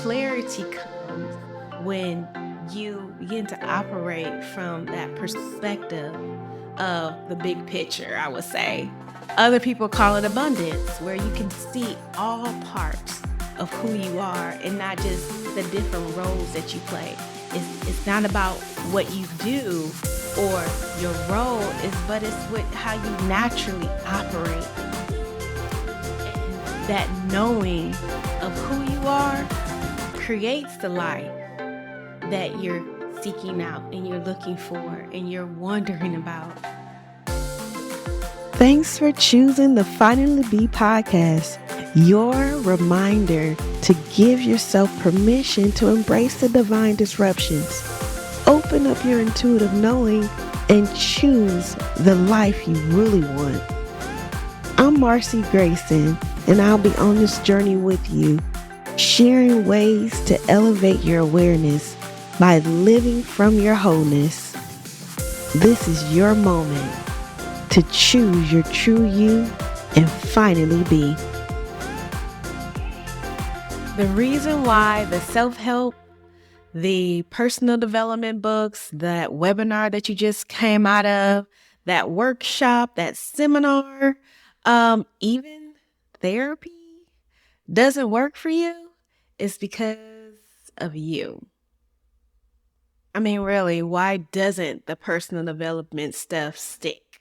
clarity comes when you begin to operate from that perspective of the big picture, I would say. Other people call it abundance, where you can see all parts of who you are and not just the different roles that you play. It's not about what you do or your role, but it's with how you naturally operate. And that knowing of who you are creates the life that you're seeking out and you're looking for and you're wondering about. Thanks for choosing the Finally Be podcast, your reminder to give yourself permission to embrace the divine disruptions. Open up your intuitive knowing and choose the life you really want. I'm Marcy Grayson, and I'll be on this journey with you, sharing ways to elevate your awareness by living from your wholeness. This is your moment to choose your true you and finally be. The reason why the self-help, the personal development books, that webinar that you just came out of, that workshop, that seminar, even therapy doesn't work for you is because of you. I mean, really, why doesn't the personal development stuff stick?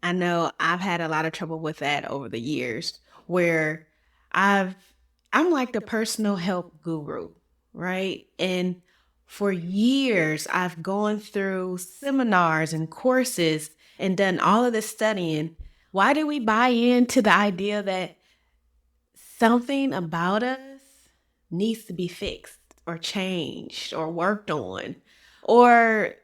I know I've had a lot of trouble with that over the years, where I'm like the personal help guru, right? And for years, I've gone through seminars and courses and done all of this studying. Why do we buy into the idea that something about us needs to be fixed or changed or worked on, or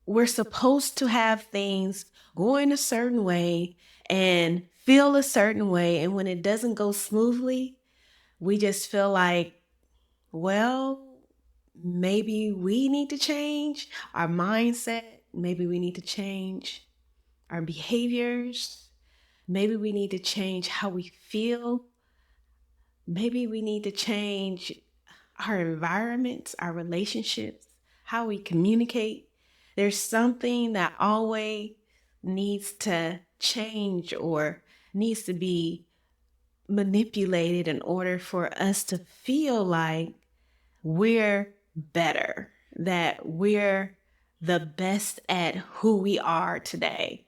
we're supposed to have things going a certain way and feel a certain way, and when it doesn't go smoothly, we just feel like, well, maybe we need to change our mindset, maybe we need to change our behaviors, maybe we need to change how we feel, maybe we need to change our environments, our relationships, how we communicate. There's something that always needs to change or needs to be manipulated in order for us to feel like we're better, that we're the best at who we are today.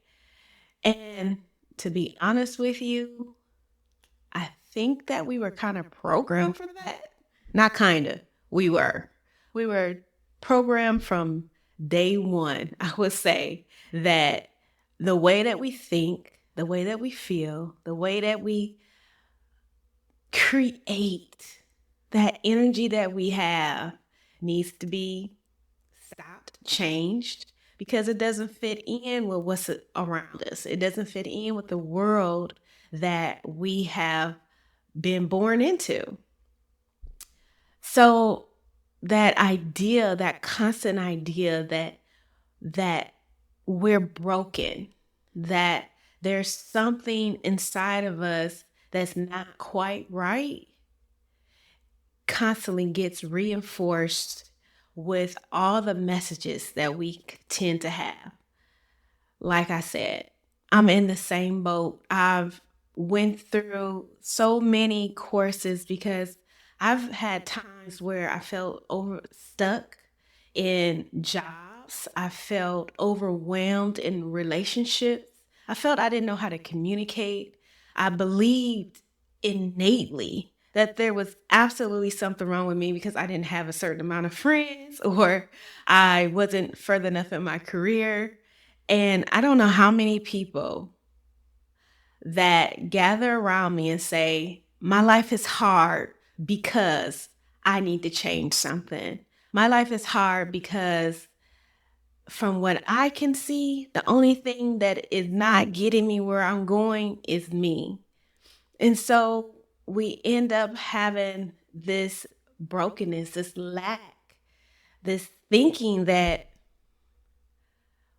And to be honest with you, I think that we were kind of programmed for that. Not kind of, we were. We were programmed from day one, I would say, that the way that we think, the way that we feel, the way that we create, that energy that we have needs to be stopped, changed, because it doesn't fit in with what's around us. It doesn't fit in with the world that we have been born into. So that idea, that constant idea that we're broken, that there's something inside of us that's not quite right, constantly gets reinforced with all the messages that we tend to have. Like I said, I'm in the same boat. I've went through so many courses because I've had times where I felt stuck in jobs. I felt overwhelmed in relationships. I felt I didn't know how to communicate. I believed innately that there was absolutely something wrong with me because I didn't have a certain amount of friends or I wasn't further enough in my career. And I don't know how many people that gather around me and say, my life is hard because I need to change something. My life is hard because from what I can see, the only thing that is not getting me where I'm going is me. And so we end up having this brokenness, this lack, this thinking that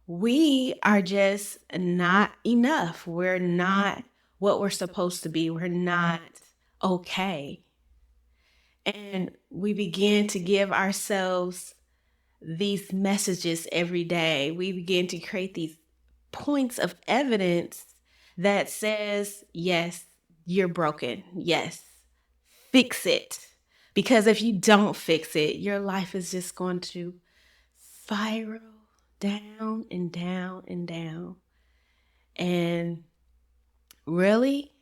we are just not enough. We're not what we're supposed to be. We're not okay. And we begin to give ourselves these messages every day. We begin to create these points of evidence that says, yes, you're broken. Yes, fix it. Because if you don't fix it, your life is just going to spiral down and down and down. And really,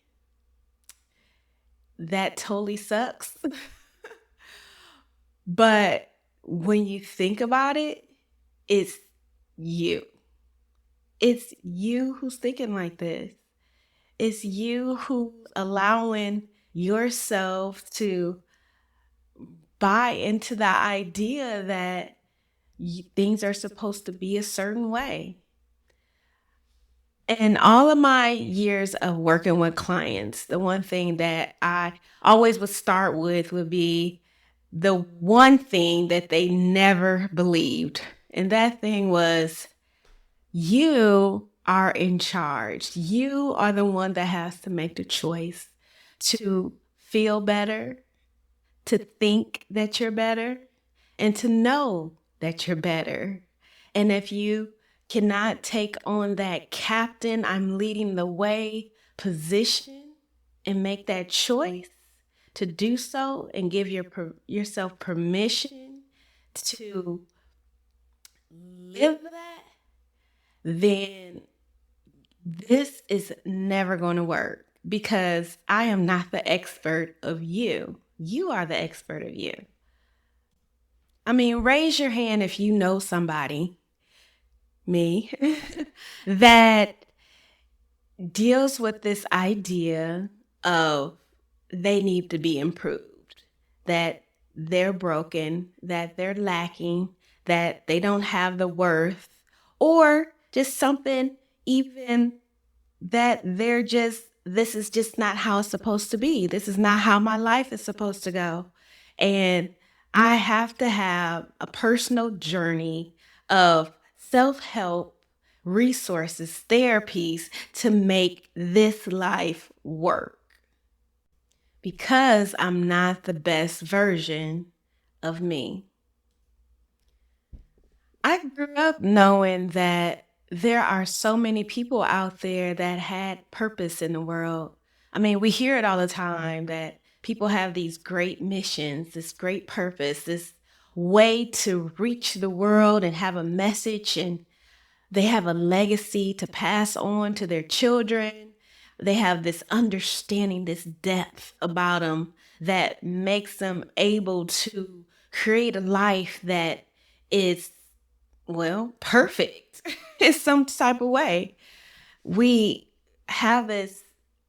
that totally sucks. But when you think about it, it's you. It's you who's thinking like this. It's you who's allowing yourself to buy into the idea that things are supposed to be a certain way. In all of my years of working with clients, the one thing that I always would start with would be the one thing that they never believed. And that thing was, you are in charge. You are the one that has to make the choice to feel better, to think that you're better, and to know that you're better. And if you cannot take on that captain, I'm leading the way position and make that choice to do so and give yourself permission to live that, then this is never going to work, because I am not the expert of you. You are the expert of you. I mean, raise your hand if you know somebody, me, that deals with this idea of they need to be improved, that they're broken, that they're lacking, that they don't have the worth, or just something even that this is just not how it's supposed to be. This is not how my life is supposed to go. And I have to have a personal journey of self-help, resources, therapies to make this life work. Because I'm not the best version of me. I grew up knowing that there are so many people out there that had purpose in the world. I mean, we hear it all the time that people have these great missions, this great purpose, this way to reach the world and have a message, and they have a legacy to pass on to their children. They have this understanding, this depth about them that makes them able to create a life that is, well, perfect in some type of way. We have this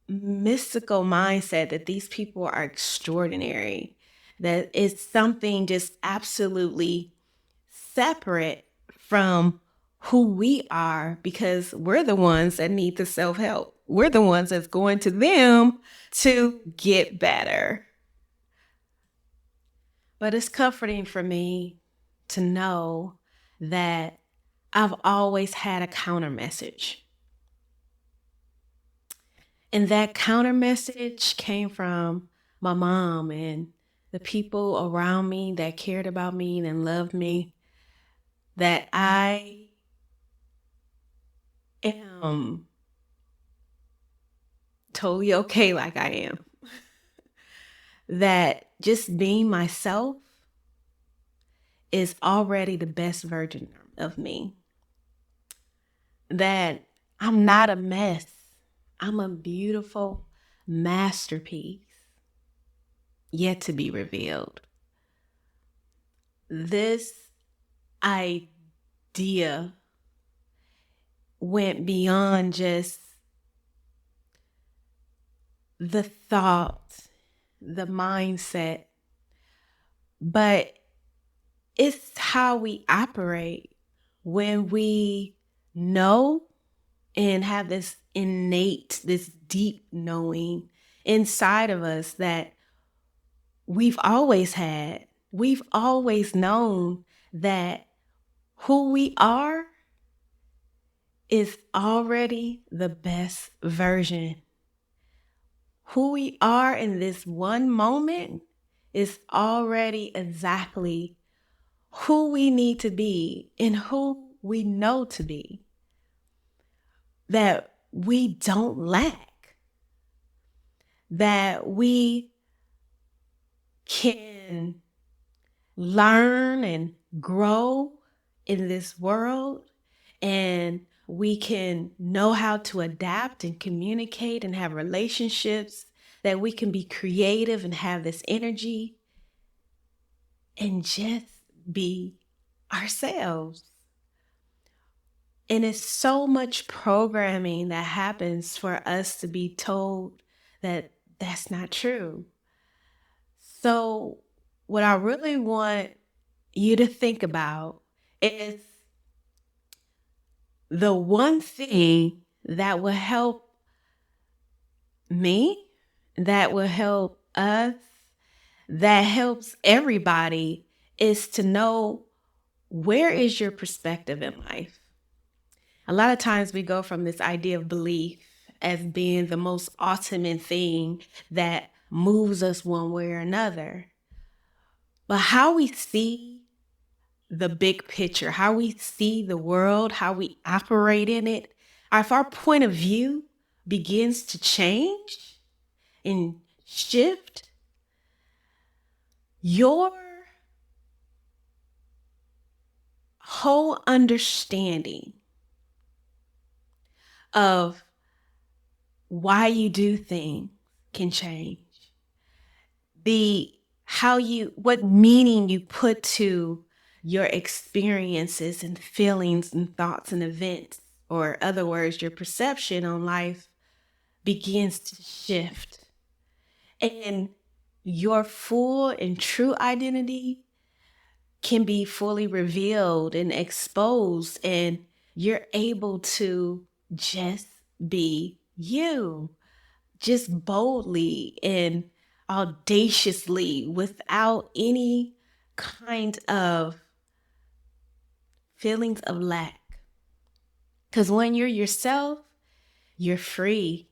mystical mindset that these people are extraordinary, that it's something just absolutely separate from who we are, because we're the ones that need the self-help. We're the ones that's going to them to get better. But it's comforting for me to know that I've always had a counter message. And that counter message came from my mom and the people around me that cared about me and loved me, that I am totally okay like I am. That just being myself is already the best version of me. That I'm not a mess. I'm a beautiful masterpiece yet to be revealed. This idea went beyond just the thought, the mindset, but it's how we operate when we know and have this innate, this deep knowing inside of us that we've always had. We've always known that who we are is already the best version. Who we are in this one moment is already exactly who we need to be and who we know to be, that we don't lack, that we can learn and grow in this world, and we can know how to adapt and communicate and have relationships, that we can be creative and have this energy and just be ourselves. And it's so much programming that happens for us to be told that that's not true. So, what I really want you to think about is the one thing that will help me, that will help us, that helps everybody, is to know, where is your perspective in life? A lot of times we go from this idea of belief as being the most ultimate thing that moves us one way or another. But how we see the big picture, how we see the world, how we operate in it, if our point of view begins to change and shift, your whole understanding of why you do things can change. What meaning you put to your experiences and feelings and thoughts and events, or other words, your perception on life begins to shift. And your full and true identity can be fully revealed and exposed, and you're able to just be you, just boldly and audaciously, without any kind of feelings of lack. Because when you're yourself, you're free.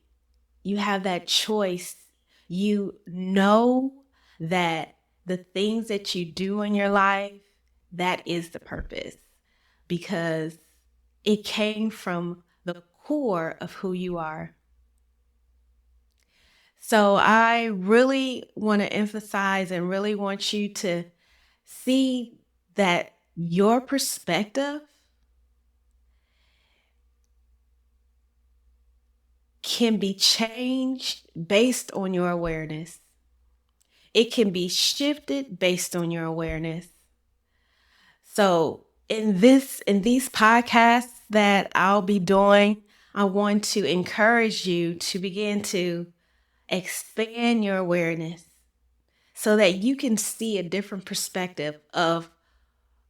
You have that choice. You know that the things that you do in your life, that is the purpose, because it came from the core of who you are. So I really want to emphasize and really want you to see that your perspective can be changed based on your awareness. It can be shifted based on your awareness. So in these podcasts that I'll be doing, I want to encourage you to begin to expand your awareness so that you can see a different perspective of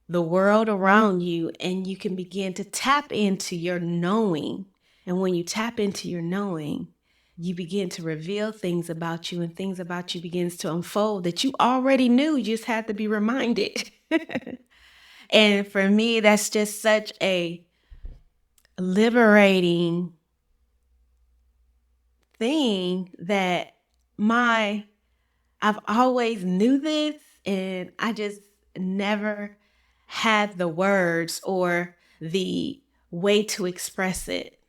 the world around you, and you can begin to tap into your knowing. And when you tap into your knowing, you begin to reveal things about you, and things about you begins to unfold that you already knew. You just had to be reminded. And for me, that's just such a liberating thing that I've always knew this, and I just never had the words or the way to express it.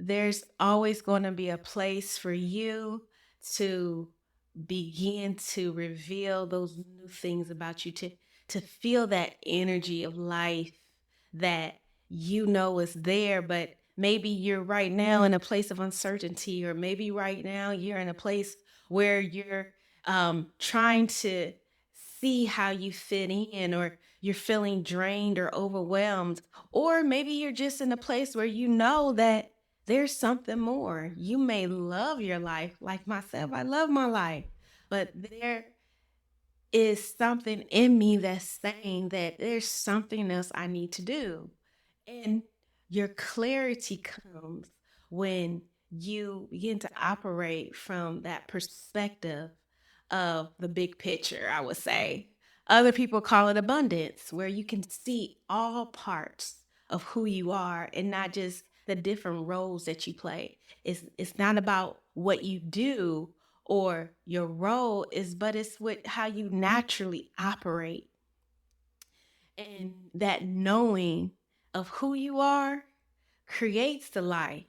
There's always going to be a place for you to begin to reveal those new things about you, to feel that energy of life that you know is there, but maybe you're right now in a place of uncertainty, or maybe right now you're in a place where you're trying to see how you fit in, or you're feeling drained or overwhelmed, or maybe you're just in a place where you know that there's something more. You may love your life, like myself. I love my life, but there is something in me that's saying that there's something else I need to do. And your clarity comes when you begin to operate from that perspective of the big picture, I would say. Other people call it abundance, where you can see all parts of who you are and not just the different roles that you play. It's not about what you do or your role is, but it's with how you naturally operate. And that knowing of who you are creates the life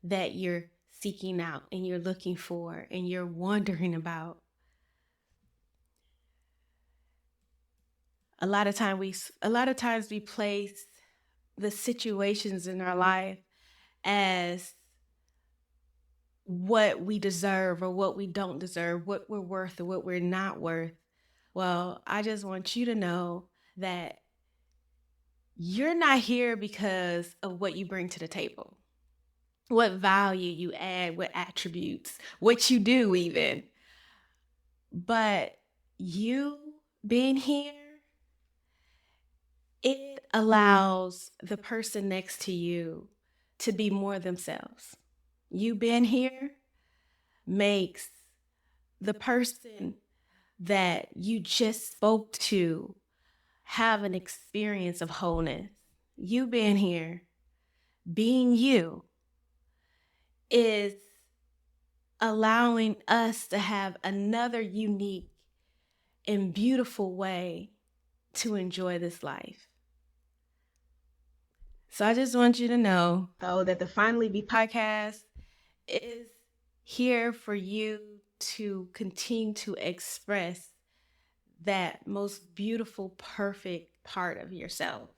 that you're seeking out and you're looking for and you're wondering about. A lot of times we place the situations in our life as what we deserve or what we don't deserve, what we're worth or what we're not worth. Well, I just want you to know that you're not here because of what you bring to the table, what value you add, what attributes, what you do even. But you being here, it allows the person next to you to be more themselves. You being here makes the person that you just spoke to have an experience of wholeness. You being here, being you, is allowing us to have another unique and beautiful way to enjoy this life. So I just want you to know that the Finally Be podcast is here for you to continue to express that most beautiful, perfect part of yourself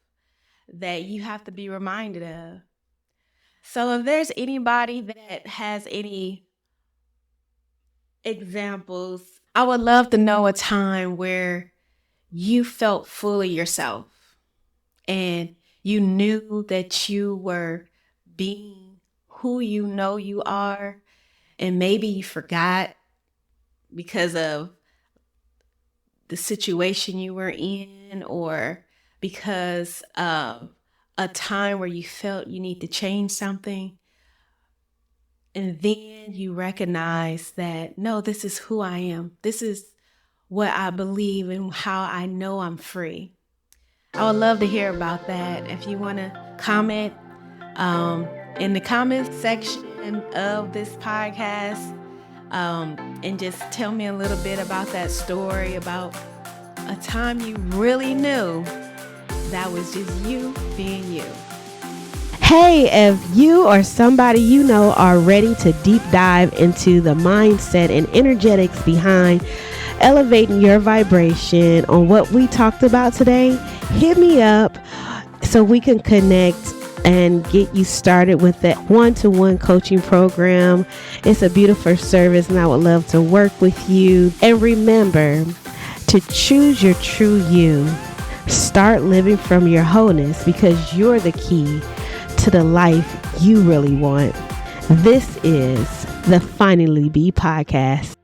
that you have to be reminded of. So if there's anybody that has any examples, I would love to know a time where you felt fully yourself and you knew that you were being who you know you are, and maybe you forgot because of the situation you were in or because of a time where you felt you need to change something. And then you recognize that, no, this is who I am. This is what I believe and how I know I'm free. I would love to hear about that. If you want to comment in the comment section of this podcast, and just tell me a little bit about that story, about a time you really knew that was just you being you. Hey, if you or somebody you know are ready to deep dive into the mindset and energetics behind elevating your vibration on what we talked about today, hit me up so we can connect and get you started with that one-to-one coaching program. It's a beautiful service and I would love to work with you. And remember to choose your true you. Start living from your wholeness, because you're the key to the life you really want. This is the Finally Be podcast.